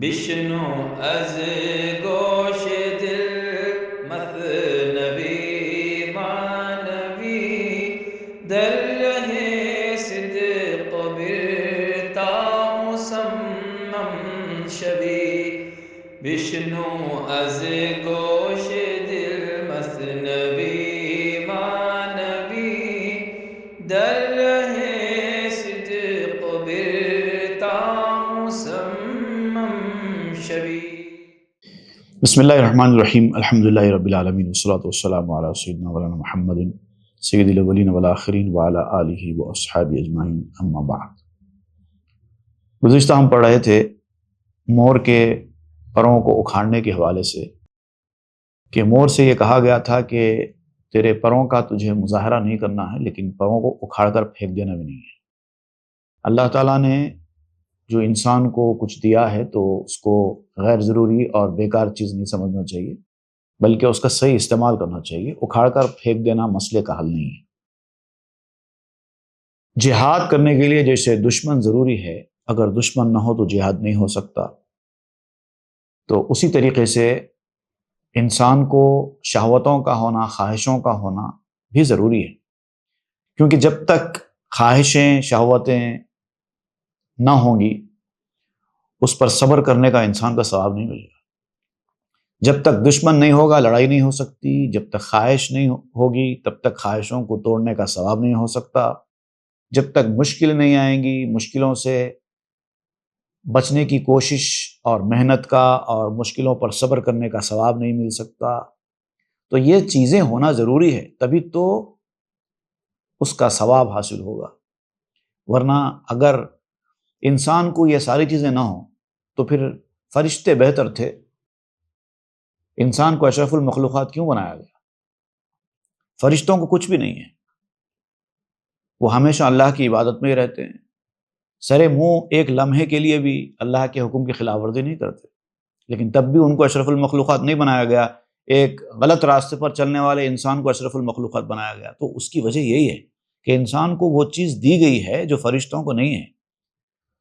بشنو از گوش دل مثنوی معنوی در ره صدق برتا مصمم شوی. بشنو از گوش دل مثنوی معنوی در ره صدق برتا مصمم شوی. بسم اللہ الرحمن الرحیم، الحمدللہ رب العالمین والصلاة والسلام علی سیدنا مولانا محمد سید الاولین والآخرین وعلی آلہ واصحابہ اجمعین، اما بعد۔ گزشتہ ہم پڑھ رہے تھے مور کے پروں کو اکھاڑنے کے حوالے سے کہ مور سے یہ کہا گیا تھا کہ تیرے پروں کا تجھے مظاہرہ نہیں کرنا ہے، لیکن پروں کو اکھاڑ کر پھینک دینا بھی نہیں ہے۔ اللہ تعالیٰ نے جو انسان کو کچھ دیا ہے تو اس کو غیر ضروری اور بیکار چیز نہیں سمجھنا چاہیے، بلکہ اس کا صحیح استعمال کرنا چاہیے۔ اکھاڑ کر پھینک دینا مسئلے کا حل نہیں ہے۔ جہاد کرنے کے لیے جیسے دشمن ضروری ہے، اگر دشمن نہ ہو تو جہاد نہیں ہو سکتا، تو اسی طریقے سے انسان کو شہوتوں کا ہونا، خواہشوں کا ہونا بھی ضروری ہے، کیونکہ جب تک خواہشیں، شہوتیں نہ ہوں گی اس پر صبر کرنے کا انسان کا ثواب نہیں ملے گا۔ جب تک دشمن نہیں ہوگا لڑائی نہیں ہو سکتی، جب تک خواہش نہیں ہوگی تب تک خواہشوں کو توڑنے کا ثواب نہیں ہو سکتا، جب تک مشکل نہیں آئیں گی مشکلوں سے بچنے کی کوشش اور محنت کا اور مشکلوں پر صبر کرنے کا ثواب نہیں مل سکتا۔ تو یہ چیزیں ہونا ضروری ہے، تبھی تو اس کا ثواب حاصل ہوگا، ورنہ اگر انسان کو یہ ساری چیزیں نہ ہوں تو پھر فرشتے بہتر تھے۔ انسان کو اشرف المخلوقات کیوں بنایا گیا؟ فرشتوں کو کچھ بھی نہیں ہے، وہ ہمیشہ اللہ کی عبادت میں ہی رہتے ہیں، سرے منہ ایک لمحے کے لیے بھی اللہ کے حکم کی خلاف ورزی نہیں کرتے، لیکن تب بھی ان کو اشرف المخلوقات نہیں بنایا گیا۔ ایک غلط راستے پر چلنے والے انسان کو اشرف المخلوقات بنایا گیا۔ تو اس کی وجہ یہی ہے کہ انسان کو وہ چیز دی گئی ہے جو فرشتوں کو نہیں ہے۔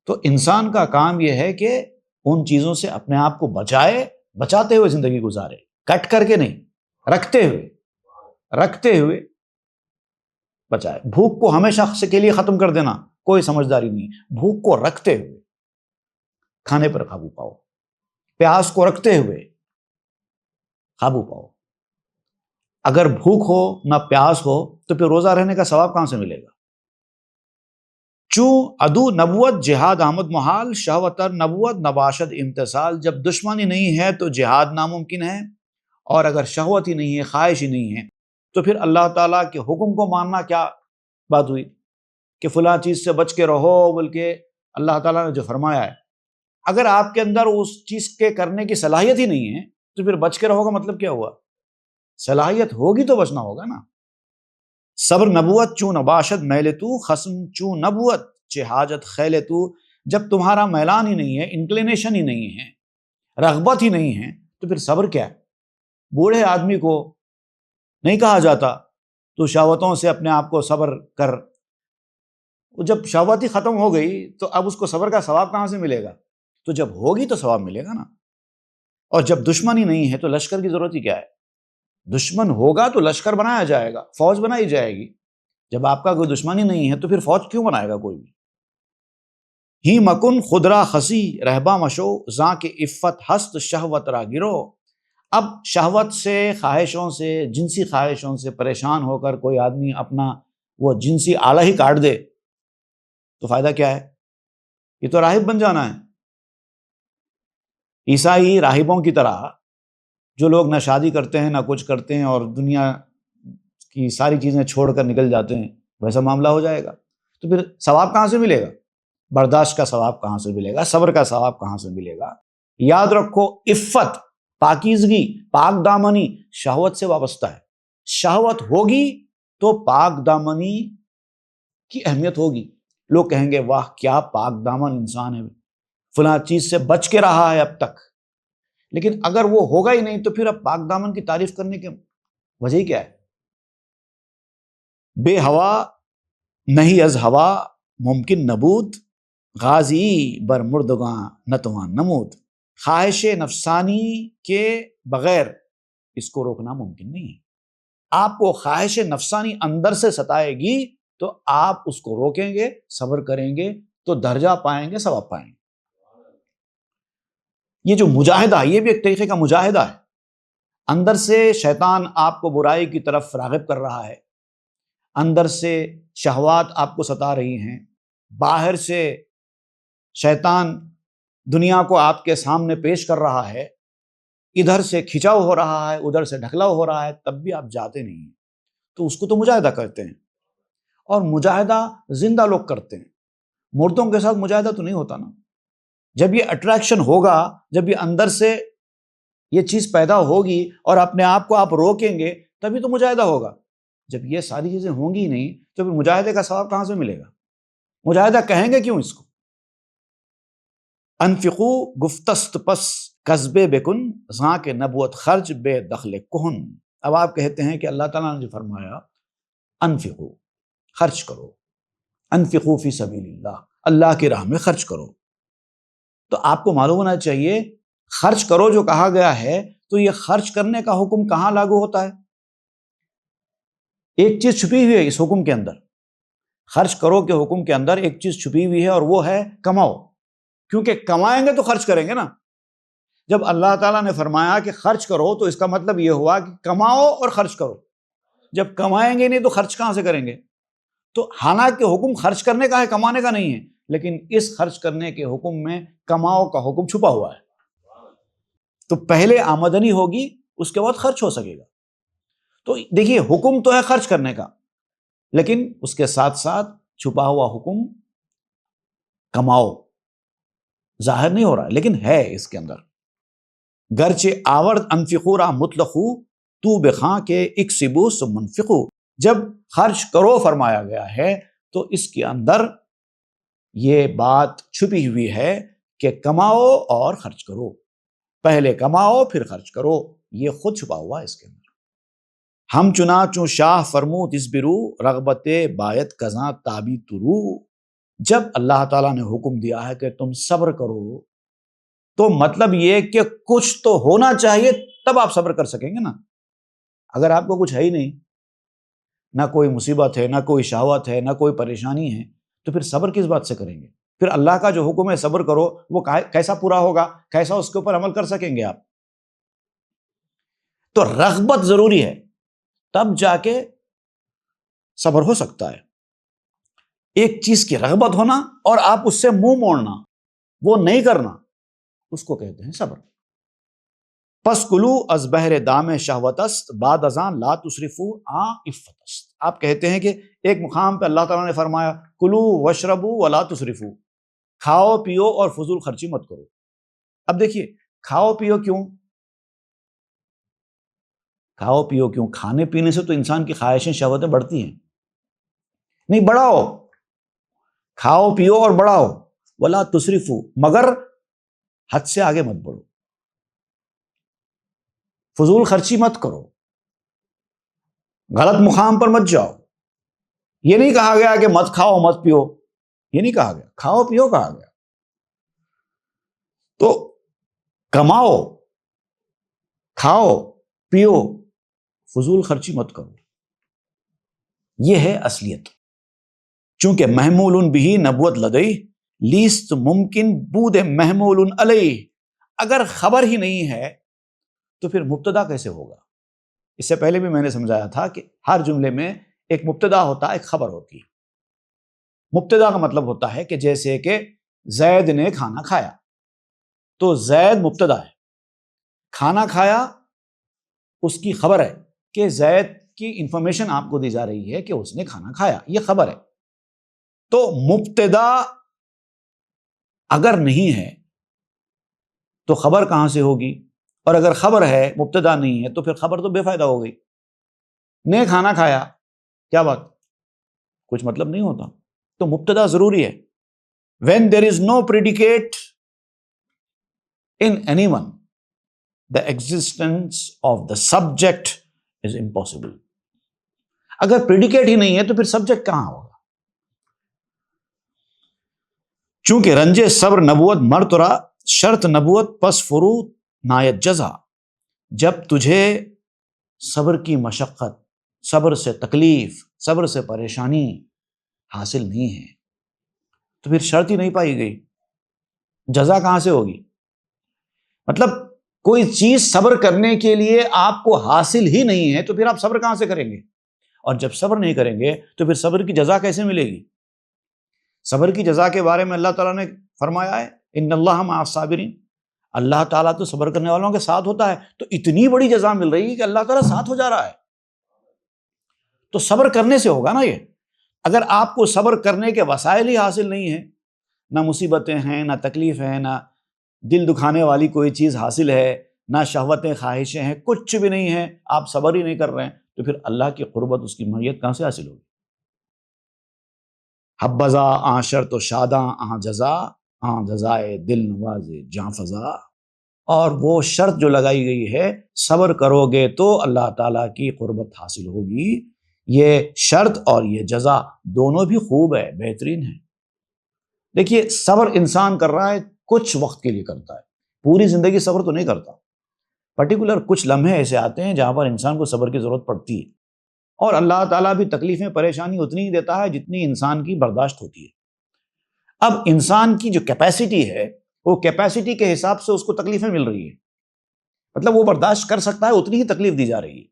تو انسان کا کام یہ ہے کہ ان چیزوں سے اپنے آپ کو بچاتے ہوئے زندگی گزارے، کٹ کر کے نہیں، رکھتے ہوئے بچائے۔ بھوک کو ہمیشہ کے لیے ختم کر دینا کوئی سمجھداری نہیں ہے۔ بھوک کو رکھتے ہوئے کھانے پر قابو پاؤ، پیاس کو رکھتے ہوئے قابو پاؤ۔ اگر بھوک ہو نہ پیاس ہو تو پھر روزہ رہنے کا ثواب کہاں سے ملے گا؟ چوں عدو نبوت جہاد آمد محال، شہوتر نبوت نباشد امتثال۔ جب دشمنی نہیں ہے تو جہاد ناممکن ہے، اور اگر شہوت ہی نہیں ہے، خواہش ہی نہیں ہے، تو پھر اللہ تعالیٰ کے حکم کو ماننا کیا بات ہوئی کہ فلاں چیز سے بچ کے رہو، بلکہ اللہ تعالیٰ نے جو فرمایا ہے، اگر آپ کے اندر اس چیز کے کرنے کی صلاحیت ہی نہیں ہے تو پھر بچ کے رہو کا مطلب کیا ہوا؟ صلاحیت ہوگی تو بچنا ہوگا نا۔ صبر نبوت چوں نباشد میل تو، خصم چوں نبوت چہ حاجت خیل تو۔ جب تمہارا میلان ہی نہیں ہے، انکلینیشن ہی نہیں ہے، رغبت ہی نہیں ہے، تو پھر صبر کیا ہے؟ بوڑھے آدمی کو نہیں کہا جاتا تو شہوتوں سے اپنے آپ کو صبر کر، جب شہوت ہی ختم ہو گئی تو اب اس کو صبر کا ثواب کہاں سے ملے گا؟ تو جب ہوگی تو ثواب ملے گا نا۔ اور جب دشمن ہی نہیں ہے تو لشکر کی ضرورت ہی کیا ہے؟ دشمن ہوگا تو لشکر بنایا جائے گا، فوج بنائی جائے گی۔ جب آپ کا کوئی دشمن ہی نہیں ہے تو پھر فوج کیوں بنائے گا کوئی بھی؟ ہی مکن خدرا خسی رہبا مشو، زاں کے عفت ہست شہوت را گرو۔ اب شہوت سے، خواہشوں سے، جنسی خواہشوں سے پریشان ہو کر کوئی آدمی اپنا وہ جنسی آلہ ہی کاٹ دے تو فائدہ کیا ہے؟ یہ تو راہب بن جانا ہے۔ عیسائی راہبوں کی طرح جو لوگ نہ شادی کرتے ہیں نہ کچھ کرتے ہیں اور دنیا کی ساری چیزیں چھوڑ کر نکل جاتے ہیں، ویسا معاملہ ہو جائے گا۔ تو پھر ثواب کہاں سے ملے گا؟ برداشت کا ثواب کہاں سے ملے گا؟ صبر کا ثواب کہاں سے ملے گا؟ یاد رکھو، عفت، پاکیزگی، پاک دامنی شہوت سے وابستہ ہے۔ شہوت ہوگی تو پاک دامنی کی اہمیت ہوگی۔ لوگ کہیں گے واہ کیا پاک دامن انسان ہے، فلاں چیز سے بچ کے رہا ہے اب تک، لیکن اگر وہ ہوگا ہی نہیں تو پھر اب پاک دامن کی تعریف کرنے کی وجہ ہی کیا ہے؟ بے ہوا نہیں از ہوا ممکن نبود، غازی بر مردگاں نتوان نمود۔ خواہش نفسانی کے بغیر اس کو روکنا ممکن نہیں ہے۔ آپ کو خواہش نفسانی اندر سے ستائے گی تو آپ اس کو روکیں گے، صبر کریں گے تو درجہ پائیں گے، ثواب پائیں گے۔ یہ جو مجاہدہ، یہ بھی ایک طریقے کا مجاہدہ ہے۔ اندر سے شیطان آپ کو برائی کی طرف راغب کر رہا ہے، اندر سے شہوات آپ کو ستا رہی ہیں، باہر سے شیطان دنیا کو آپ کے سامنے پیش کر رہا ہے، ادھر سے کھچاؤ ہو رہا ہے، ادھر سے ڈھکلاؤ ہو رہا ہے، تب بھی آپ جاتے نہیں ہیں، تو اس کو تو مجاہدہ کہتے ہیں۔ اور مجاہدہ زندہ لوگ کرتے ہیں، مردوں کے ساتھ مجاہدہ تو نہیں ہوتا نا۔ جب یہ اٹریکشن ہوگا، جب یہ اندر سے یہ چیز پیدا ہوگی اور اپنے آپ کو آپ روکیں گے، تبھی تو مجاہدہ ہوگا۔ جب یہ ساری چیزیں ہوں گی نہیں تو پھر مجاہدے کا ثواب کہاں سے ملے گا؟ مجاہدہ کہیں گے کیوں اس کو؟ انفقو گفتست پس قصبے بکن زاں کے نبوت خرچ بے دخل کہن۔ اب آپ کہتے ہیں کہ اللہ تعالیٰ نے جو فرمایا انفقو، خرچ کرو، انفقو فی سبیل اللہ، اللہ کی راہ میں خرچ کرو، تو آپ کو معلوم ہونا چاہیے خرچ کرو جو کہا گیا ہے تو یہ خرچ کرنے کا حکم کہاں لاگو ہوتا ہے؟ ایک چیز چھپی ہوئی ہے اس حکم کے اندر، خرچ کرو کے حکم کے اندر ایک چیز چھپی ہوئی ہے اور وہ ہے کماؤ، کیونکہ کمائیں گے تو خرچ کریں گے نا۔ جب اللہ تعالیٰ نے فرمایا کہ خرچ کرو تو اس کا مطلب یہ ہوا کہ کماؤ اور خرچ کرو۔ جب کمائیں گے نہیں تو خرچ کہاں سے کریں گے؟ تو حالانکہ حکم خرچ کرنے کا ہے، کمانے کا نہیں ہے، لیکن اس خرچ کرنے کے حکم میں کماؤ کا حکم چھپا ہوا ہے۔ تو پہلے آمدنی ہوگی، اس کے بعد خرچ ہو سکے گا۔ تو دیکھیے حکم تو ہے خرچ کرنے کا، لیکن اس کے ساتھ ساتھ چھپا ہوا حکم کماؤ ظاہر نہیں ہو رہا ہے، لیکن ہے اس کے اندر۔ گرچہ آورد انفقورا مطلقو تو بخاں کے اکسبو سمنفقو، جب خرچ کرو فرمایا گیا ہے تو اس کے اندر یہ بات چھپی ہوئی ہے کہ کماؤ اور خرچ کرو، پہلے کماؤ پھر خرچ کرو، یہ خود چھپا ہوا ہے اس کے اندر۔ ہم چنانچہ شاہ فرمود اسبرو رغبت بایت کزاں تابی ترو، جب اللہ تعالیٰ نے حکم دیا ہے کہ تم صبر کرو تو مطلب یہ کہ کچھ تو ہونا چاہیے تب آپ صبر کر سکیں گے نا۔ اگر آپ کو کچھ ہے ہی نہیں، نہ کوئی مصیبت ہے، نہ کوئی شہوت ہے، نہ کوئی پریشانی ہے، تو پھر صبر کس بات سے کریں گے؟ پھر اللہ کا جو حکم ہے صبر کرو وہ کیسا پورا ہوگا، کیسا اس کے اوپر عمل کر سکیں گے آپ؟ تو رغبت ضروری ہے، تب جا کے صبر ہو سکتا ہے۔ ایک چیز کی رغبت ہونا اور آپ اس سے منہ موڑنا، وہ نہیں کرنا، اس کو کہتے ہیں صبر۔ پس کلو از بہر دام شہوتست بعد ازاں لا تسرفو عفتست۔ آپ کہتے ہیں کہ ایک مقام پہ اللہ تعالیٰ نے فرمایا کلو وشربو ولا تسرفو، کھاؤ پیو اور فضول خرچی مت کرو۔ اب دیکھیے کھاؤ پیو کیوں؟ کھاؤ پیو کیوں؟ کھانے پینے سے تو انسان کی خواہشیں شہوتیں بڑھتی ہیں، نہیں بڑھاؤ، کھاؤ پیو اور بڑھاؤ، ولا تسرفو، مگر حد سے آگے مت بڑھو، فضول خرچی مت کرو، غلط مقام پر مت جاؤ۔ یہ نہیں کہا گیا کہ مت کھاؤ مت پیو، یہ نہیں کہا گیا، کھاؤ پیو کہا گیا۔ تو کماؤ، کھاؤ پیو، فضول خرچی مت کرو، یہ ہے اصلیت۔ چونکہ محمول بھی نبوت لدئی لیست ممکن بود محمول علیہ، اگر خبر ہی نہیں ہے تو پھر مبتدا کیسے ہوگا؟ اس سے پہلے بھی میں نے سمجھایا تھا کہ ہر جملے میں ایک مبتدا ہوتا ہے، ایک خبر ہوتی ہے۔ مبتدا کا مطلب ہوتا ہے کہ جیسے کہ زید نے کھانا کھایا، تو زید مبتدا ہے، کھانا کھایا اس کی خبر ہے کہ زید کی انفارمیشن آپ کو دی جا رہی ہے کہ اس نے کھانا کھایا، یہ خبر ہے۔ تو مبتدا اگر نہیں ہے تو خبر کہاں سے ہوگی؟ اور اگر خبر ہے مبتدا نہیں ہے تو پھر خبر تو بے فائدہ ہو گئی۔ نے کھانا کھایا، کیا بات؟ کچھ مطلب نہیں ہوتا، تو مبتدا ضروری ہے۔ when there is no predicate in anyone, the existence of the subject is impossible۔ اگر پریڈیکیٹ ہی نہیں ہے تو پھر سبجیکٹ کہاں ہوگا؟ چونکہ رنج صبر نبوت مرترا شرط نبوت پس فروغ نایت جزا، جب تجھے صبر کی مشقت، صبر سے تکلیف، صبر سے پریشانی حاصل نہیں ہے تو پھر شرط ہی نہیں پائی گئی، جزا کہاں سے ہوگی؟ مطلب کوئی چیز صبر کرنے کے لیے آپ کو حاصل ہی نہیں ہے تو پھر آپ صبر کہاں سے کریں گے؟ اور جب صبر نہیں کریں گے تو پھر صبر کی جزا کیسے ملے گی؟ صبر کی جزا کے بارے میں اللہ تعالیٰ نے فرمایا ہے ان اللہ مع الصابرین، اللہ تعالیٰ تو صبر کرنے والوں کے ساتھ ہوتا ہے، تو اتنی بڑی جزا مل رہی ہے کہ اللہ تعالیٰ ساتھ ہو جا رہا ہے، تو صبر کرنے سے ہوگا نا یہ۔ اگر آپ کو صبر کرنے کے وسائل ہی حاصل نہیں ہیں، نہ مصیبتیں ہیں، نہ تکلیف ہے، نہ دل دکھانے والی کوئی چیز حاصل ہے، نہ شہوتیں خواہشیں ہیں، کچھ بھی نہیں ہے، آپ صبر ہی نہیں کر رہے ہیں، تو پھر اللہ کی قربت، اس کی معیت کہاں سے حاصل ہوگی؟ حبذا آں شرط و شاداں آں جزا، آں جزائے دل نواز جاں فضا، اور وہ شرط جو لگائی گئی ہے، صبر کرو گے تو اللہ تعالیٰ کی قربت حاصل ہوگی، یہ شرط اور یہ جزا دونوں بھی خوب ہے، بہترین ہے۔ دیکھیے صبر انسان کر رہا ہے کچھ وقت کے لیے کرتا ہے، پوری زندگی صبر تو نہیں کرتا، پرٹیکولر کچھ لمحے ایسے آتے ہیں جہاں پر انسان کو صبر کی ضرورت پڑتی ہے، اور اللہ تعالیٰ بھی تکلیفیں پریشانی اتنی ہی دیتا ہے جتنی انسان کی برداشت ہوتی ہے۔ اب انسان کی جو کیپیسٹی ہے، وہ کیپیسٹی کے حساب سے اس کو تکلیفیں مل رہی ہیں، مطلب وہ برداشت کر سکتا ہے اتنی ہی تکلیف دی جا رہی ہے،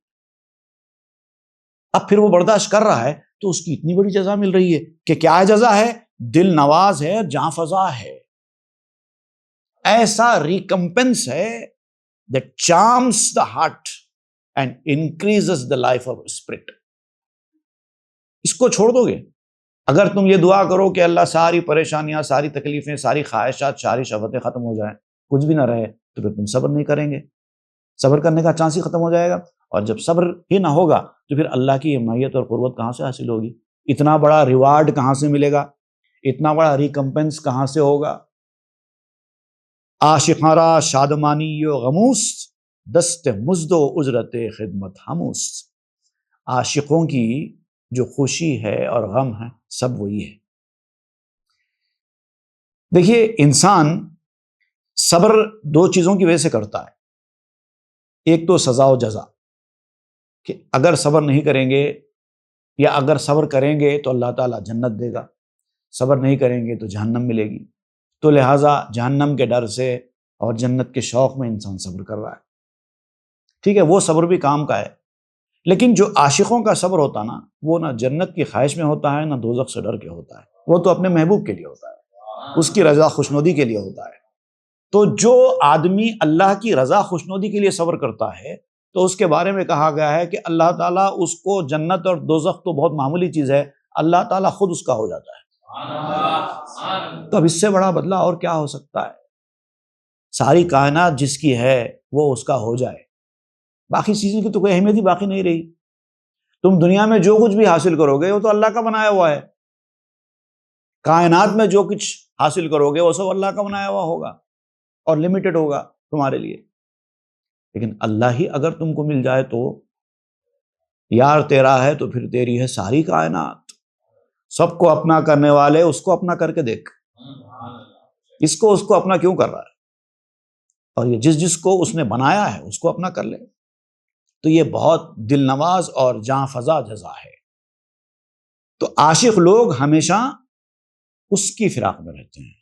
اب پھر وہ برداشت کر رہا ہے تو اس کی اتنی بڑی جزا مل رہی ہے کہ کیا جزا ہے؟ دل نواز ہے، جاں فضا ہے، ایسا ریکمپنس ہے that charms the heart and increases the life of spirit۔ اس کو چھوڑ دو گے؟ اگر تم یہ دعا کرو کہ اللہ ساری پریشانیاں، ساری تکلیفیں، ساری خواہشات، ساری شہوتیں ختم ہو جائیں، کچھ بھی نہ رہے، تو پھر تم صبر نہیں کریں گے، صبر کرنے کا چانس ہی ختم ہو جائے گا، اور جب صبر ہی نہ ہوگا تو پھر اللہ کی حمایت اور قربت کہاں سے حاصل ہوگی؟ اتنا بڑا ریوارڈ کہاں سے ملے گا؟ اتنا بڑا ریکمپنس کہاں سے ہوگا؟ عاشقاں شادمانی و غموس، دست مزد و اجرت خدمت ہموس، عاشقوں کی جو خوشی ہے اور غم ہے سب وہی ہے۔ دیکھیے انسان صبر دو چیزوں کی وجہ سے کرتا ہے، ایک تو سزا و جزا، کہ اگر صبر نہیں کریں گے یا اگر صبر کریں گے تو اللہ تعالیٰ جنت دے گا، صبر نہیں کریں گے تو جہنم ملے گی، تو لہٰذا جہنم کے ڈر سے اور جنت کے شوق میں انسان صبر کر رہا ہے، ٹھیک ہے، وہ صبر بھی کام کا ہے۔ لیکن جو عاشقوں کا صبر ہوتا نا، وہ نہ جنت کی خواہش میں ہوتا ہے، نہ دوزخ سے ڈر کے ہوتا ہے، وہ تو اپنے محبوب کے لیے ہوتا ہے، اس کی رضا خوشنودی کے لیے ہوتا ہے۔ تو جو آدمی اللہ کی رضا خوشنودی کے لیے صبر کرتا ہے تو اس کے بارے میں کہا گیا ہے کہ اللہ تعالیٰ اس کو جنت اور دوزخ تو بہت معمولی چیز ہے، اللہ تعالیٰ خود اس کا ہو جاتا ہے۔ تو اب اس سے بڑا بدلہ اور کیا ہو سکتا ہے؟ ساری کائنات جس کی ہے وہ اس کا ہو جائے، باقی چیزوں کی تو کوئی اہمیت ہی باقی نہیں رہی۔ تم دنیا میں جو کچھ بھی حاصل کرو گے وہ تو اللہ کا بنایا ہوا ہے، کائنات میں جو کچھ حاصل کرو گے وہ سب اللہ کا بنایا ہوا ہوگا اور لمیٹڈ ہوگا تمہارے لیے، لیکن اللہ ہی اگر تم کو مل جائے تو یار تیرا ہے تو پھر تیری ہے ساری کائنات، سب کو اپنا کرنے والے اس کو اپنا کر کے دیکھ، اس کو اپنا کیوں کر رہا ہے؟ اور یہ جس کو اس نے بنایا ہے اس کو اپنا کر لے، تو یہ بہت دل نواز اور جاں فضا جزا ہے۔ تو عاشق لوگ ہمیشہ اس کی فراق میں رہتے ہیں،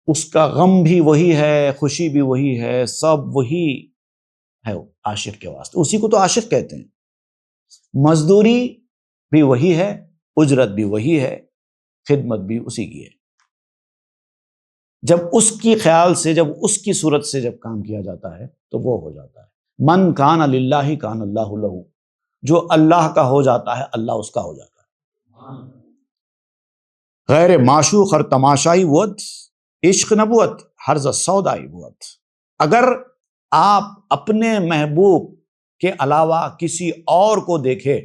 اس کا غم بھی وہی ہے، خوشی بھی وہی ہے، سب وہی ہے عاشق کے واسطے، اسی کو تو عاشق کہتے ہیں۔ مزدوری بھی وہی ہے، اجرت بھی وہی ہے، خدمت بھی اسی کی ہے۔ جب اس کی خیال سے، جب اس کی صورت سے جب کام کیا جاتا ہے تو وہ ہو جاتا ہے۔ من کان للہ کان اللہ لہ، جو اللہ کا ہو جاتا ہے اللہ اس کا ہو جاتا ہے۔ غیر معشوق اور تماشائی ود، عشق نبوت حرز سودائی بود۔ اگر آپ اپنے محبوب کے علاوہ کسی اور کو دیکھے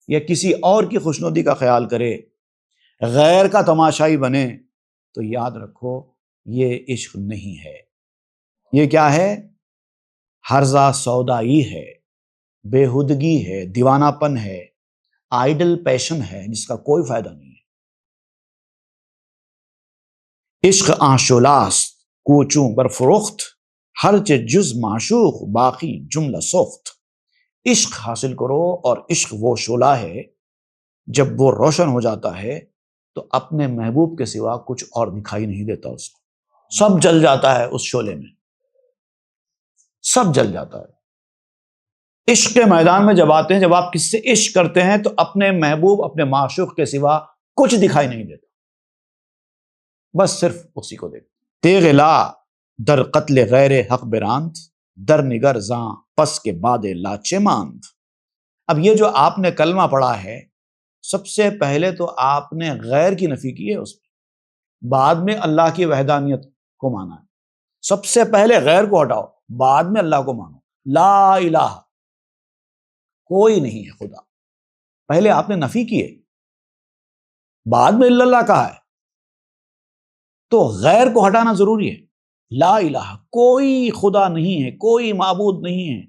یا کسی اور کی خوشنودی کا خیال کرے، غیر کا تماشائی بنے، تو یاد رکھو یہ عشق نہیں ہے، یہ کیا ہے؟ حرزہ سودائی ہے، بےہودگی ہے، دیوانہ پن ہے، آئیڈل پیشن ہے جس کا کوئی فائدہ نہیں ہے۔ عشق آنشولاست کوچوں برفروخت، ہرچہ جز معشوق باقی جملہ سوخت۔ عشق حاصل کرو، اور عشق وہ شعلہ ہے جب وہ روشن ہو جاتا ہے تو اپنے محبوب کے سوا کچھ اور دکھائی نہیں دیتا، اس کو سب جل جاتا ہے، اس شعلے میں سب جل جاتا ہے۔ عشق کے میدان میں جب آتے ہیں، جب آپ کس سے عشق کرتے ہیں تو اپنے محبوب، اپنے معشوق کے سوا کچھ دکھائی نہیں دیتا، بس صرف اسی کو دیکھتے۔ تیغ لا در قتل غیر حق براند، در نگر زاں پس کے بعد لاچے ماند۔ اب یہ جو آپ نے کلمہ پڑھا ہے، سب سے پہلے تو آپ نے غیر کی نفی کی ہے اس میں، بعد میں اللہ کی وحدانیت کو مانا ہے۔ سب سے پہلے غیر کو ہٹاؤ، بعد میں اللہ کو مانو۔ لا الہ، کوئی نہیں ہے خدا، پہلے آپ نے نفی کی ہے، بعد میں الا اللہ کہا ہے، تو غیر کو ہٹانا ضروری ہے۔ لا الہ، کوئی خدا نہیں ہے، کوئی معبود نہیں ہے،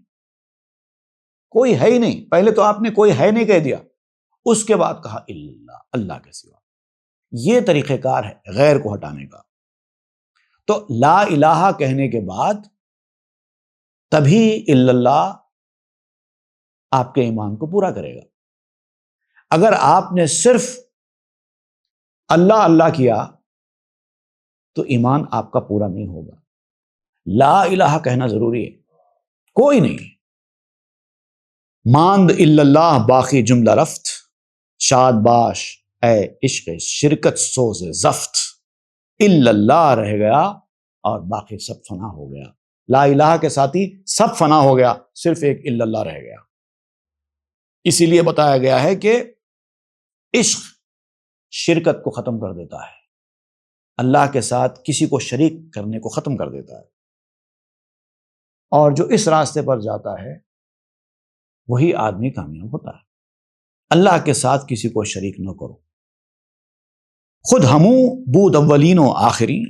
کوئی ہے ہی نہیں۔ پہلے تو آپ نے کوئی ہے نہیں کہہ دیا، اس کے بعد کہا الا اللہ کے سوا۔ یہ طریقہ کار ہے غیر کو ہٹانے کا۔ تو لا الہ کہنے کے بعد تبھی الا اللہ آپ کے ایمان کو پورا کرے گا۔ اگر آپ نے صرف اللہ اللہ کیا تو ایمان آپ کا پورا نہیں ہوگا۔ لا الہ کہنا ضروری ہے، کوئی نہیں۔ ماند الا اللہ باقی جملہ رفت، شاد باش اے عشق شرکت سوز زفت۔ الا اللہ رہ گیا اور باقی سب فنا ہو گیا۔ لا الہ کے ساتھی سب فنا ہو گیا، صرف ایک الا اللہ رہ گیا۔ اسی لیے بتایا گیا ہے کہ عشق شرکت کو ختم کر دیتا ہے، اللہ کے ساتھ کسی کو شریک کرنے کو ختم کر دیتا ہے، اور جو اس راستے پر جاتا ہے وہی آدمی کامیاب ہوتا ہے۔ اللہ کے ساتھ کسی کو شریک نہ کرو۔ خود ہموں بود اولین و آخرین،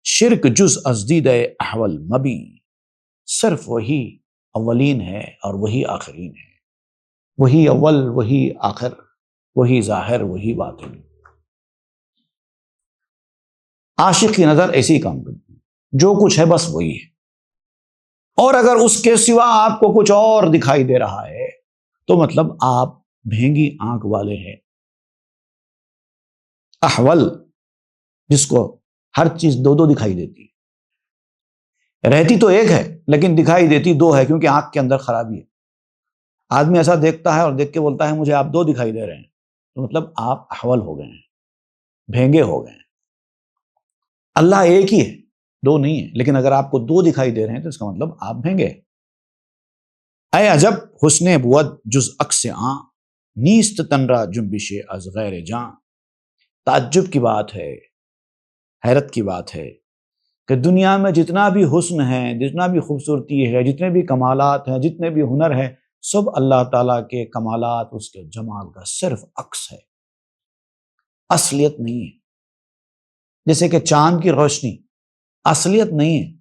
شرک جز ازدید احول مبین۔ صرف وہی اولین ہے اور وہی آخرین ہے، وہی اول، وہی آخر، وہی ظاہر، وہی باطن۔ عاشق کی نظر ایسے ہی کام کرتی ہے، جو کچھ ہے بس وہی ہے، اور اگر اس کے سوا آپ کو کچھ اور دکھائی دے رہا ہے تو مطلب آپ بھینگی آنکھ والے ہیں۔ احول، جس کو ہر چیز دو دو دکھائی دیتی ہے، رہتی تو ایک ہے لیکن دکھائی دیتی دو ہے، کیونکہ آنکھ کے اندر خرابی ہے۔ آدمی ایسا دیکھتا ہے اور دیکھ کے بولتا ہے مجھے آپ دو دکھائی دے رہے ہیں، تو مطلب آپ احول ہو گئے ہیں، بھینگے ہو گئے ہیں۔ اللہ ایک ہی ہے، دو نہیں ہے، لیکن اگر آپ کو دو دکھائی دے رہے ہیں تو اس کا مطلب آپ بھینگے۔ اے عجب حسن بود جز عکس آں، نیست تن را جنبش از غیر جاں۔ تعجب کی بات ہے، حیرت کی بات ہے کہ دنیا میں جتنا بھی حسن ہے، جتنا بھی خوبصورتی ہے، جتنے بھی کمالات ہیں، جتنے بھی ہنر ہیں، سب اللہ تعالیٰ کے کمالات، اس کے جمال کا صرف عکس ہے، اصلیت نہیں ہے۔ جیسے کہ چاند کی روشنی اصلیت نہیں ہے،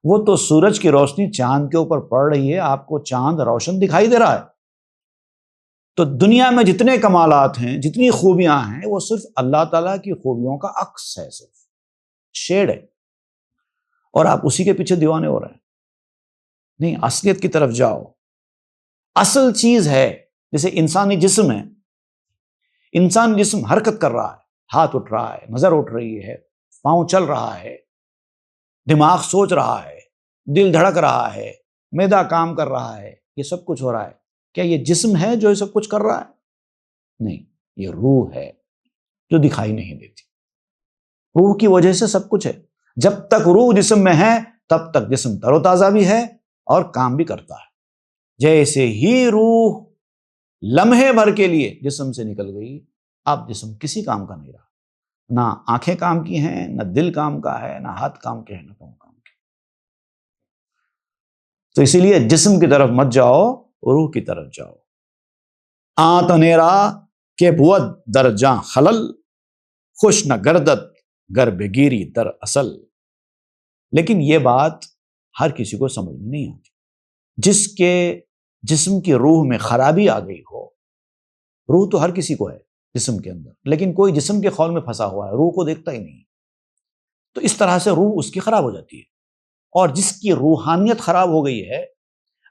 وہ تو سورج کی روشنی چاند کے اوپر پڑ رہی ہے، آپ کو چاند روشن دکھائی دے رہا ہے۔ تو دنیا میں جتنے کمالات ہیں، جتنی خوبیاں ہیں، وہ صرف اللہ تعالیٰ کی خوبیوں کا عکس ہے، صرف شیڈ ہے، اور آپ اسی کے پیچھے دیوانے ہو رہے ہیں۔ نہیں، اصلیت کی طرف جاؤ۔ اصل چیز ہے، جیسے انسانی جسم ہے، انسانی جسم حرکت کر رہا ہے، ہاتھ اٹھ رہا ہے، نظر اٹھ رہی ہے، پاؤں چل رہا ہے، دماغ سوچ رہا ہے، دل دھڑک رہا ہے، معدہ کام کر رہا ہے، یہ سب کچھ ہو رہا ہے۔ کیا یہ جسم ہے جو یہ سب کچھ کر رہا ہے؟ نہیں، یہ روح ہے جو دکھائی نہیں دیتی۔ روح کی وجہ سے سب کچھ ہے۔ جب تک روح جسم میں ہے تب تک جسم تر و تازہ بھی ہے اور کام بھی کرتا ہے۔ جیسے ہی روح لمحے بھر کے لیے جسم سے نکل گئی، اب جسم کسی کام کا نہیں رہا، نہ آنکھیں کام کی ہیں، نہ دل کام کا ہے، نہ ہاتھ کام کے ہیں، نہ پاؤں کام کے۔ تو اسی لیے جسم کی طرف مت جاؤ، روح کی طرف جاؤ۔ آنت نیرا کے بود در جاں خلل، خوش نہ گردت گر بگیری در اصل۔ لیکن یہ بات ہر کسی کو سمجھ میں نہیں آتی۔ جس کے جسم کی روح میں خرابی آ گئی ہو، روح تو ہر کسی کو ہے جسم کے اندر، لیکن کوئی جسم کے خول میں پھنسا ہوا ہے، روح کو دیکھتا ہی نہیں۔ تو اس طرح سے روح اس کی خراب ہو جاتی ہے. اور جس کی روحانیت خراب ہو گئی ہے،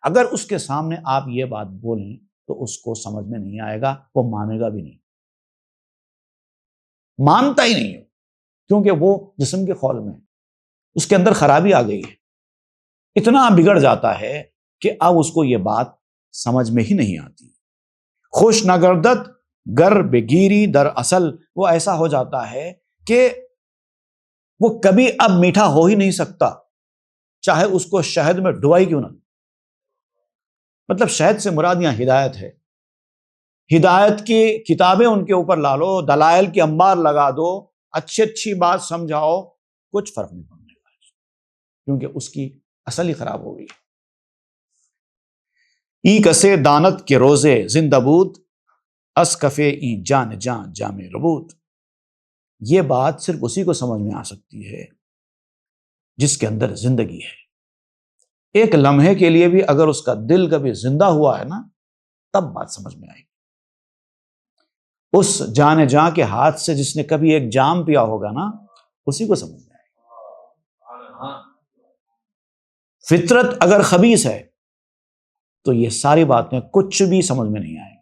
اگر اس کے سامنے آپ یہ بات بولیں تو اس کو سمجھ میں نہیں آئے گا، وہ مانے گا بھی نہیں، مانتا ہی نہیں ہے، کیونکہ وہ جسم کے خول میں اس کے اندر خرابی آ گئی ہے. اتنا بگڑ جاتا ہے کہ اب اس کو یہ بات سمجھ میں ہی نہیں آتی. خوش نگردت گر بگیری در اصل، وہ ایسا ہو جاتا ہے کہ وہ کبھی اب میٹھا ہو ہی نہیں سکتا، چاہے اس کو شہد میں ڈبائی کیوں نہ. مطلب شہد سے مراد یہاں ہدایت ہے. ہدایت کی کتابیں ان کے اوپر لا لو، دلائل کی انبار لگا دو، اچھی بات سمجھاؤ، کچھ فرق نہیں پڑنے والا، کیونکہ اس کی اصل ہی خراب ہو گئی. ای کسے دانت کے روزے زندہ بود، اس کفے ای جان جامع ربود. یہ بات صرف اسی کو سمجھ میں آ سکتی ہے جس کے اندر زندگی ہے. ایک لمحے کے لیے بھی اگر اس کا دل کبھی زندہ ہوا ہے نا، تب بات سمجھ میں آئے گی. اس جان جاں کے ہاتھ سے جس نے کبھی ایک جام پیا ہوگا نا، اسی کو سمجھ میں آئے گی. فطرت اگر خبیث ہے تو یہ ساری باتیں کچھ بھی سمجھ میں نہیں آئیں گی.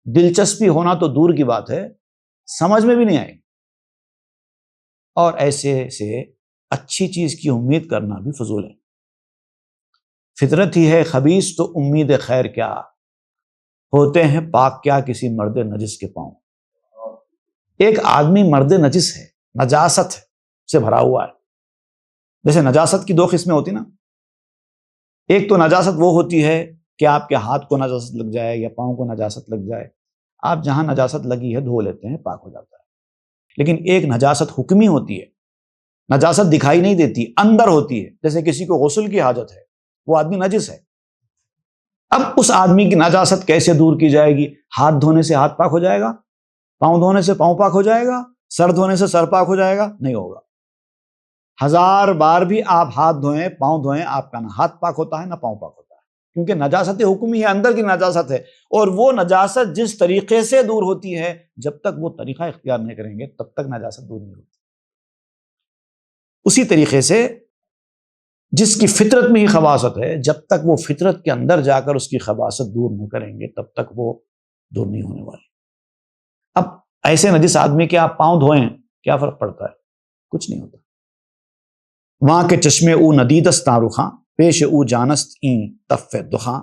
دلچسپی ہونا تو دور کی بات ہے، سمجھ میں بھی نہیں آئے گی. اور ایسے سے اچھی چیز کی امید کرنا بھی فضول ہے. فطرت ہی ہے خبیث تو امید خیر کیا، ہوتے ہیں پاک کیا کسی مرد نجس کے پاؤں. ایک آدمی مرد نجس ہے، نجاست سے بھرا ہوا ہے. جیسے نجاست کی دو قسمیں ہوتی نا، ایک تو نجاست وہ ہوتی ہے کہ آپ کے ہاتھ کو نجاست لگ جائے یا پاؤں کو نجاست لگ جائے، آپ جہاں نجاست لگی ہے دھو لیتے ہیں، پاک ہو جاتا ہے. لیکن ایک نجاست حکمی ہوتی ہے، نجاست دکھائی نہیں دیتی، اندر ہوتی ہے. جیسے کسی کو غسل کی حاجت ہے، وہ آدمی نجس ہے. اب اس آدمی کی نجاست کیسے دور کی جائے گی؟ ہاتھ دھونے سے ہاتھ پاک ہو جائے گا؟ پاؤں دھونے سے پاؤں پاک ہو جائے گا؟ سر دھونے سے سر پاک ہو جائے گا؟ نہیں ہوگا. 1000 بار بھی آپ ہاتھ دھوئیں، پاؤں دھوئیں، آپ کا نہ ہاتھ پاک ہوتا ہے نہ پاؤں پاک ہوتا ہے، کیونکہ نجاست حکمی ہے، اندر کی نجاست ہے. اور وہ نجاست جس طریقے سے دور ہوتی ہے، جب تک وہ طریقہ اختیار نہیں کریں گے تب تک نجاست دور نہیں ہوتی. اسی طریقے سے جس کی فطرت میں ہی خباثت ہے، جب تک وہ فطرت کے اندر جا کر اس کی خباثت دور نہیں کریں گے تب تک وہ دور نہیں ہونے والی. اب ایسے نجس آدمی کے آپ پاؤں دھوئیں، کیا فرق پڑتا ہے؟ کچھ نہیں ہوتا. وہاں کے چشمے او ندیدست تارخاں، پیش او جانست این تف دخاں.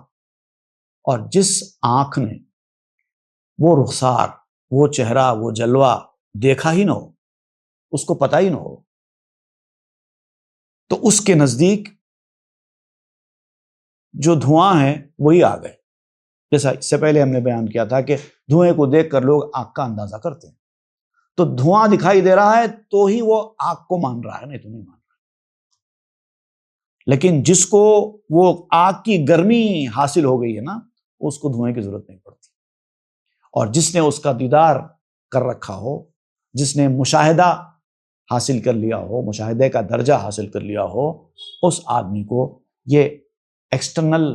اور جس آنکھ نے وہ رخسار، وہ چہرہ، وہ جلوہ دیکھا ہی نہ ہو، اس کو پتہ ہی نہ ہو، تو اس کے نزدیک جو دھواں ہے وہی آگ ہے. جیسا اس سے پہلے ہم نے بیان کیا تھا کہ دھوئیں کو دیکھ کر لوگ آگ کا اندازہ کرتے ہیں. تو دھواں دکھائی دے رہا ہے تو ہی وہ آگ کو مان رہا ہے، نہیں تو نہیں مان رہا. لیکن جس کو وہ آگ کی گرمی حاصل ہو گئی ہے نا، اس کو دھوئیں کی ضرورت نہیں پڑتی. اور جس نے اس کا دیدار کر رکھا ہو، جس نے مشاہدہ حاصل کر لیا ہو، مشاہدے کا درجہ حاصل کر لیا ہو، اس آدمی کو یہ ایکسٹرنل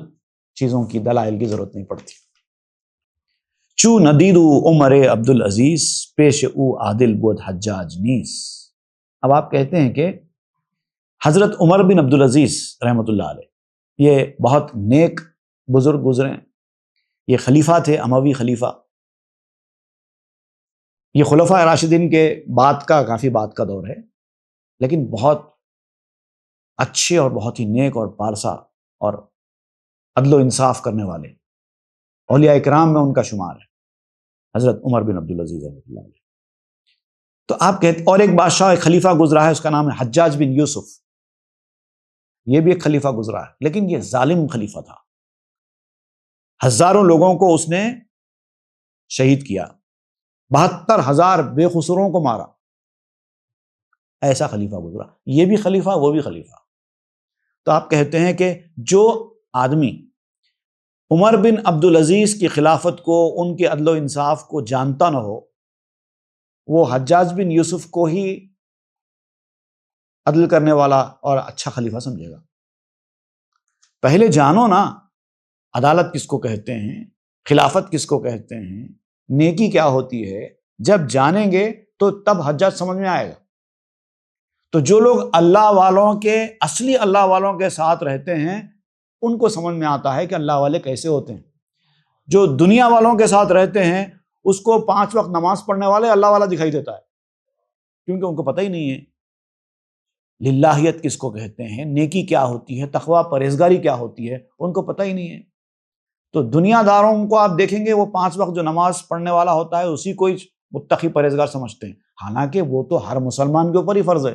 چیزوں کی دلائل کی ضرورت نہیں پڑتی. چو ندیدو عمر عبدالعزیز، پیش او عادل بود حجاج نیز. اب آپ کہتے ہیں کہ حضرت عمر بن عبدالعزیز رحمۃ اللہ علیہ یہ بہت نیک بزرگ گزرے، یہ خلیفہ تھے، اموی خلیفہ. یہ خلفاء راشدین کے بعد کا کافی بعد کا دور ہے، لیکن بہت اچھے اور بہت ہی نیک اور پارسا اور عدل و انصاف کرنے والے اولیاء اکرام میں ان کا شمار ہے حضرت عمر بن عبدالعزیز رحمۃ اللہ علیہ. تو آپ کہتے، اور ایک بادشاہ ایک خلیفہ گزرا ہے، اس کا نام ہے حجاج بن یوسف. یہ بھی ایک خلیفہ گزرا ہے، لیکن یہ ظالم خلیفہ تھا. ہزاروں لوگوں کو اس نے شہید کیا، 72,000 بے قصوروں کو مارا. ایسا خلیفہ گزرا. یہ بھی خلیفہ، وہ بھی خلیفہ. تو آپ کہتے ہیں کہ جو آدمی عمر بن عبدالعزیز کی خلافت کو، ان کے عدل و انصاف کو جانتا نہ ہو، وہ حجاج بن یوسف کو ہی عدل کرنے والا اور اچھا خلیفہ سمجھے گا. پہلے جانو نا عدالت کس کو کہتے ہیں، خلافت کس کو کہتے ہیں، نیکی کیا ہوتی ہے. جب جانیں گے تو تب حجاج سمجھ میں آئے گا. تو جو لوگ اللہ والوں کے اصلی اللہ والوں کے ساتھ رہتے ہیں ان کو سمجھ میں آتا ہے کہ اللہ والے کیسے ہوتے ہیں. جو دنیا والوں کے ساتھ رہتے ہیں اس کو 5 وقت نماز پڑھنے والے اللہ والا دکھائی دیتا ہے، کیونکہ ان کو پتہ ہی نہیں ہے للہیت کس کو کہتے ہیں، نیکی کیا ہوتی ہے، تقویٰ پرہیزگاری کیا ہوتی ہے، ان کو پتہ ہی نہیں ہے. تو دنیا داروں کو آپ دیکھیں گے وہ 5 وقت جو نماز پڑھنے والا ہوتا ہے اسی کو متقی پرہیزگار سمجھتے ہیں، حالانکہ وہ تو ہر مسلمان کے اوپر ہی فرض ہے.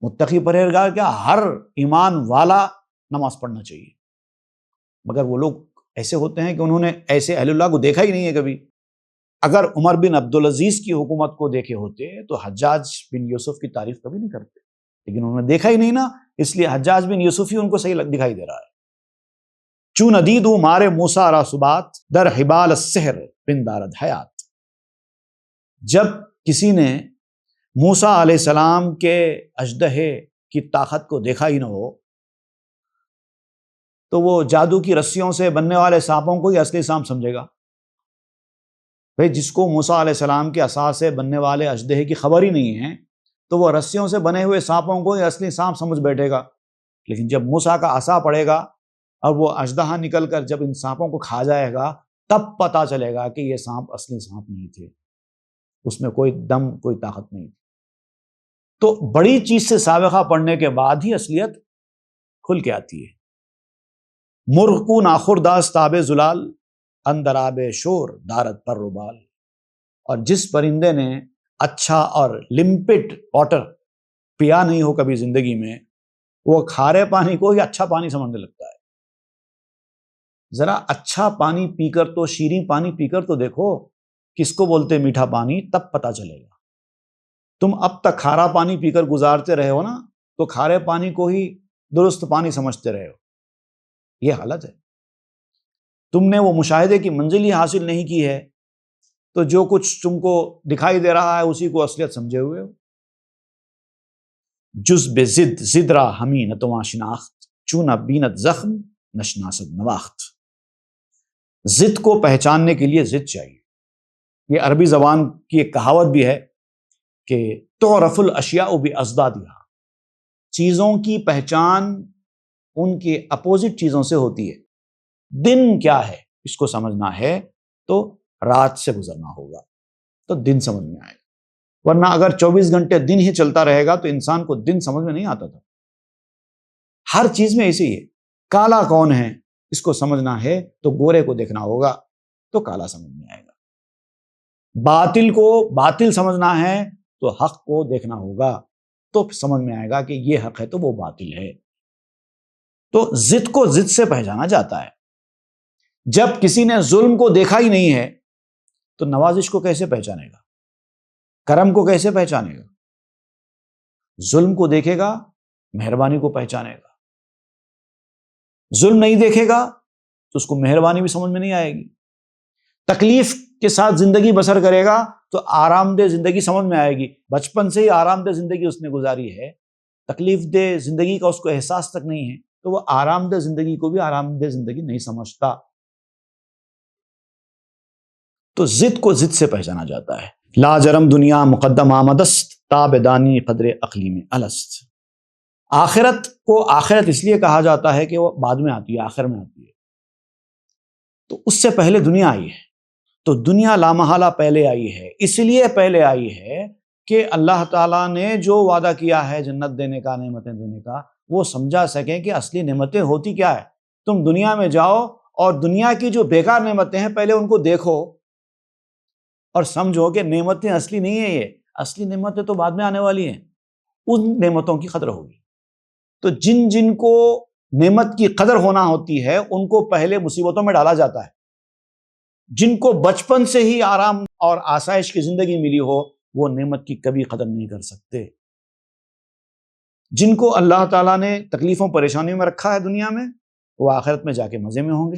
متقی پرہیزگار کیا، ہر ایمان والا نماز پڑھنا چاہیے. مگر وہ لوگ ایسے ہوتے ہیں کہ انہوں نے ایسے اہل اللہ کو دیکھا ہی نہیں ہے کبھی. اگر عمر بن عبدالعزیز کی حکومت کو دیکھے ہوتے تو حجاج بن یوسف کی تعریف کبھی نہیں کرتے، لیکن انہوں نے دیکھا ہی نہیں نا، اس لیے حجاج بن یوسف ہی ان کو صحیح دکھائی دے رہا ہے. چون ندیدو مارے موسیٰ را سبات در حبال السحر بن دارد حیات. جب کسی نے موسیٰ علیہ السلام کے اژدہے کی طاقت کو دیکھا ہی نہ ہو تو وہ جادو کی رسیوں سے بننے والے سانپوں کو ہی اصلی سانپ سمجھے گا. بھئی جس کو موسیٰ علیہ السلام کے عصا سے بننے والے اژدہے کی خبر ہی نہیں ہے تو وہ رسیوں سے بنے ہوئے سانپوں کو ہی اصلی سانپ سمجھ بیٹھے گا. لیکن جب موسیٰ کا عصا پڑے گا اور وہ اژدہا نکل کر جب ان سانپوں کو کھا جائے گا تب پتہ چلے گا کہ یہ سانپ اصلی سانپ نہیں تھے، اس میں کوئی دم کوئی طاقت نہیں تھی. تو بڑی چیز سے سابقہ پڑھنے کے بعد ہی اصلیت کھل کے آتی ہے. مرغ کو ناخورداز تاب زلال اندر آب شور دارت پر ربال. اور جس پرندے نے اچھا اور لمپٹ واٹر پیا نہیں ہو کبھی زندگی میں وہ کھارے پانی کو ہی اچھا پانی سمجھنے لگتا ہے. ذرا اچھا پانی پی کر تو شیریں پانی پی کر تو دیکھو کس کو بولتے میٹھا پانی، تب پتہ چلے گا. تم اب تک کھارا پانی پی کر گزارتے رہے ہو نا تو کھارے پانی کو ہی درست پانی سمجھتے رہے ہو. یہ حالت ہے. تم نے وہ مشاہدے کی منزل ہی حاصل نہیں کی ہے تو جو کچھ تم کو دکھائی دے رہا ہے اسی کو اصلیت سمجھے ہوئے ہو. جز بے زد زد را ہمی نتواں شناخت چون بینت زخم نشناسد نواخت. ضد کو پہچاننے کے لیے ضد چاہیے. یہ عربی زبان کی ایک کہاوت بھی ہے کہ تعرف الاشیاء بازدادها. چیزوں کی پہچان ان کے اپوزٹ چیزوں سے ہوتی ہے. دن کیا ہے اس کو سمجھنا ہے تو رات سے گزرنا ہوگا تو دن سمجھ میں آئے گا، ورنہ اگر 24 گھنٹے دن ہی چلتا رہے گا تو انسان کو دن سمجھ میں نہیں آتا تھا. ہر چیز میں ایسے ہی ہے. کالا کون ہے اس کو سمجھنا ہے تو گورے کو دیکھنا ہوگا تو کالا سمجھ میں آئے گا. باطل کو باطل سمجھنا ہے تو حق کو دیکھنا ہوگا تو سمجھ میں آئے گا کہ یہ حق ہے تو وہ باطل ہے. تو ضد کو ضد سے پہچانا جاتا ہے. جب کسی نے ظلم کو دیکھا ہی نہیں ہے تو نوازش کو کیسے پہچانے گا، کرم کو کیسے پہچانے گا؟ ظلم کو دیکھے گا مہربانی کو پہچانے گا. ظلم نہیں دیکھے گا تو اس کو مہربانی بھی سمجھ میں نہیں آئے گی. تکلیف کے ساتھ زندگی بسر کرے گا تو آرام دہ زندگی سمجھ میں آئے گی. بچپن سے ہی آرام دہ زندگی اس نے گزاری ہے، تکلیف دہ زندگی کا اس کو احساس تک نہیں ہے تو وہ آرام دہ زندگی کو بھی آرام دہ زندگی نہیں سمجھتا. تو ضد کو ضد سے پہچانا جاتا ہے. لا جرم دنیا مقدم آمدست تابدانی قدر عقلی میں الست. آخرت کو آخرت اس لیے کہا جاتا ہے کہ وہ بعد میں آتی ہے، آخر میں آتی ہے. تو اس سے پہلے دنیا آئی ہے تو دنیا لامحالہ پہلے آئی ہے. اس لیے پہلے آئی ہے کہ اللہ تعالیٰ نے جو وعدہ کیا ہے جنت دینے کا، نعمتیں دینے کا، وہ سمجھا سکیں کہ اصلی نعمتیں ہوتی کیا ہے. تم دنیا میں جاؤ اور دنیا کی جو بیکار نعمتیں ہیں پہلے ان کو دیکھو اور سمجھو کہ نعمتیں اصلی نہیں ہیں. یہ اصلی نعمتیں تو بعد میں آنے والی ہیں، ان نعمتوں کی قدر ہوگی. تو جن جن کو نعمت کی قدر ہونا ہوتی ہے ان کو پہلے مصیبتوں میں ڈالا جاتا ہے. جن کو بچپن سے ہی آرام اور آسائش کی زندگی ملی ہو وہ نعمت کی کبھی قدر نہیں کر سکتے. جن کو اللہ تعالیٰ نے تکلیفوں پریشانیوں میں رکھا ہے دنیا میں وہ آخرت میں جا کے مزے میں ہوں گے،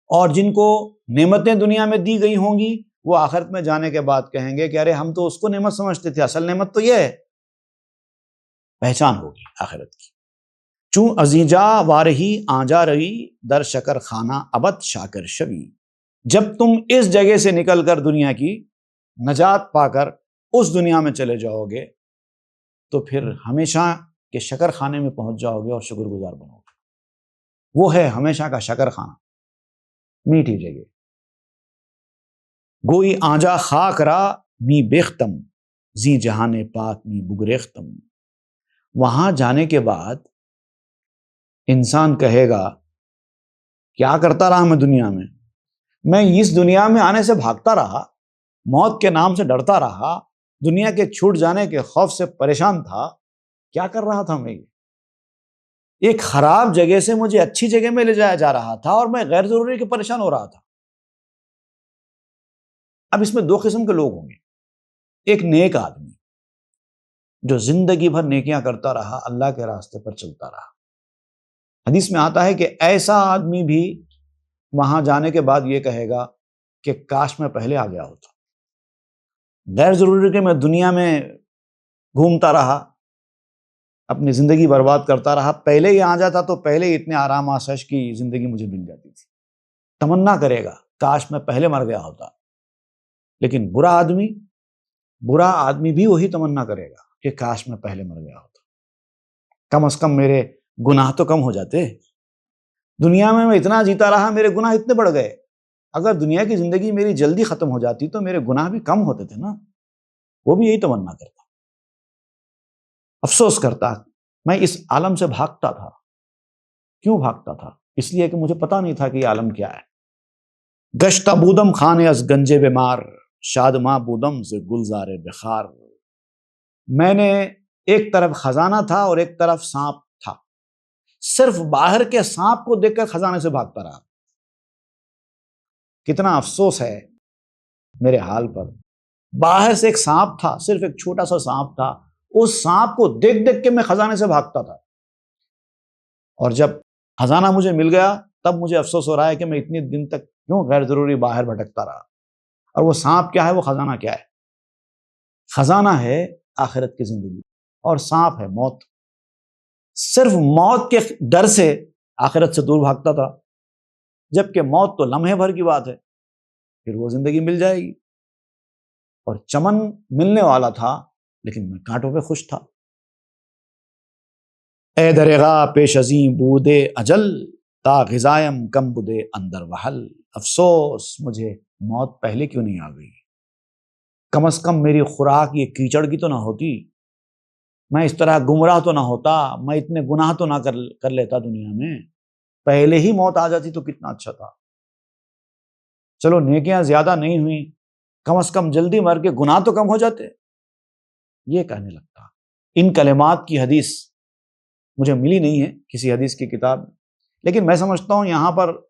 اور جن کو نعمتیں دنیا میں دی گئی ہوں گی وہ آخرت میں جانے کے بعد کہیں گے کہ ارے ہم تو اس کو نعمت سمجھتے تھے، اصل نعمت تو یہ ہے. پہچان ہوگی آخرت کی. چون ازیجا وارہی آجا روی در شکر خانہ ابد شاکر شوی. جب تم اس جگہ سے نکل کر دنیا کی نجات پا کر اس دنیا میں چلے جاؤ گے تو پھر ہمیشہ کے شکر خانے میں پہنچ جاؤ گے اور شکر گزار بنو گے۔ وہ ہے ہمیشہ کا شکر خانہ، میٹھی جگہ۔ گوئی آنجا خاک را می بیختم، زی جہان پاک می بگریختم۔ وہاں جانے کے بعد انسان کہے گا کیا کرتا رہا میں دنیا میں اس دنیا میں آنے سے بھاگتا رہا، موت کے نام سے ڈرتا رہا، دنیا کے چھوٹ جانے کے خوف سے پریشان تھا، کیا کر رہا تھا میں؟ ایک خراب جگہ سے مجھے اچھی جگہ میں لے جایا جا رہا تھا اور میں غیر ضروری کہ پریشان ہو رہا تھا۔ اب اس میں دو قسم کے لوگ ہوں گے، ایک نیک آدمی جو زندگی بھر نیکیاں کرتا رہا، اللہ کے راستے پر چلتا رہا۔ حدیث میں آتا ہے کہ ایسا آدمی بھی وہاں جانے کے بعد یہ کہے گا کہ کاش میں پہلے آ گیا ہوتا، غیر ضروری کہ میں دنیا میں گھومتا رہا، اپنی زندگی برباد کرتا رہا، پہلے ہی آ جاتا تو پہلے ہی اتنے آرام آسائش کی زندگی مجھے مل جاتی تھی۔ تمنا کرے گا کاش میں پہلے مر گیا ہوتا۔ لیکن برا آدمی بھی وہی تمنا کرے گا کہ کاش میں پہلے مر گیا ہوتا، کم از کم میرے گناہ تو کم ہو جاتے۔ دنیا میں اتنا جیتا رہا، میرے گناہ اتنے بڑھ گئے، اگر دنیا کی زندگی میری جلدی ختم ہو جاتی تو میرے گناہ بھی کم ہوتے تھے نا۔ وہ بھی یہی تمنا کرتا، افسوس کرتا میں اس عالم سے بھاگتا تھا۔ کیوں بھاگتا تھا؟ اس لیے کہ مجھے پتا نہیں تھا کہ یہ عالم کیا ہے۔ گشتہ بودم خانے از گنجے بیمار، شادماں بودم سے گلزار بخار۔ میں نے ایک طرف خزانہ تھا اور ایک طرف سانپ تھا، صرف باہر کے سانپ کو دیکھ کر خزانے سے بھاگتا رہا۔ کتنا افسوس ہے میرے حال پر۔ باہر سے ایک سانپ تھا، صرف ایک چھوٹا سا سانپ تھا، اس سانپ کو دیکھ دیکھ کے میں خزانے سے بھاگتا تھا، اور جب خزانہ مجھے مل گیا تب مجھے افسوس ہو رہا ہے کہ میں اتنے دن تک کیوں غیر ضروری باہر بھٹکتا رہا۔ اور وہ سانپ کیا ہے؟ وہ خزانہ کیا ہے؟ خزانہ ہے آخرت کی زندگی، اور سانپ ہے موت۔ صرف موت کے ڈر سے آخرت سے دور بھاگتا تھا، جبکہ موت تو لمحے بھر کی بات ہے، پھر وہ زندگی مل جائے گی۔ اور چمن ملنے والا تھا لیکن میں کانٹوں پہ خوش تھا۔ اے درگاہ پیش ازیں بودے اجل، تا غذائم کم بدے اندر وحل۔ افسوس مجھے موت پہلے کیوں نہیں آ گئی، کم از کم میری خوراک یہ کیچڑ کی تو نہ ہوتی، میں اس طرح گمراہ تو نہ ہوتا، میں اتنے گناہ تو نہ کر لیتا دنیا میں، پہلے ہی موت آ جاتی تو کتنا اچھا تھا۔ چلو نیکیاں زیادہ نہیں ہوئیں، کم از کم جلدی مر کے گناہ تو کم ہو جاتے، یہ کہنے لگتا۔ ان کلمات کی حدیث مجھے ملی نہیں ہے کسی حدیث کی کتاب، لیکن میں سمجھتا ہوں یہاں پر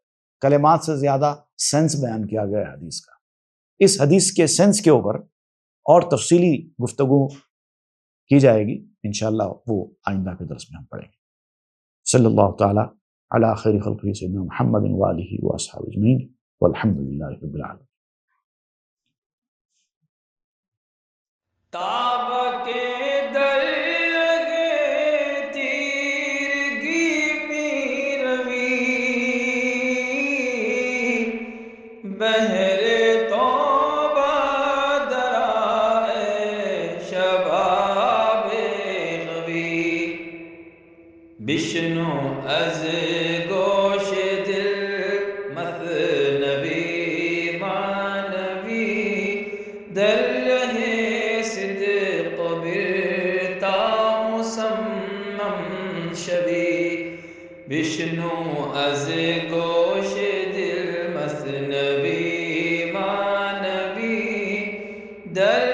کلمات سے زیادہ سینس بیان کیا گیا ہے حدیث کا۔ اس حدیث کے سینس کے اوپر اور تفصیلی گفتگو کی جائے گی انشاءاللہ، وہ آئندہ کے درس میں ہم پڑھیں گے۔ صلی اللہ تعالی علی خیر خلقہ سیدنا محمد وآلہ واصحابہ اجمعین، والحمد للہ رب العالمین۔ تاب کے در لگے تیرگی می روی، بہر توبہ درائے شباب خوی، بشنو از گوش دل مثنوی مانوی، در رہے صدق برتا مسمم شوی، بشنو از گوش دل مثنوی مانوی، در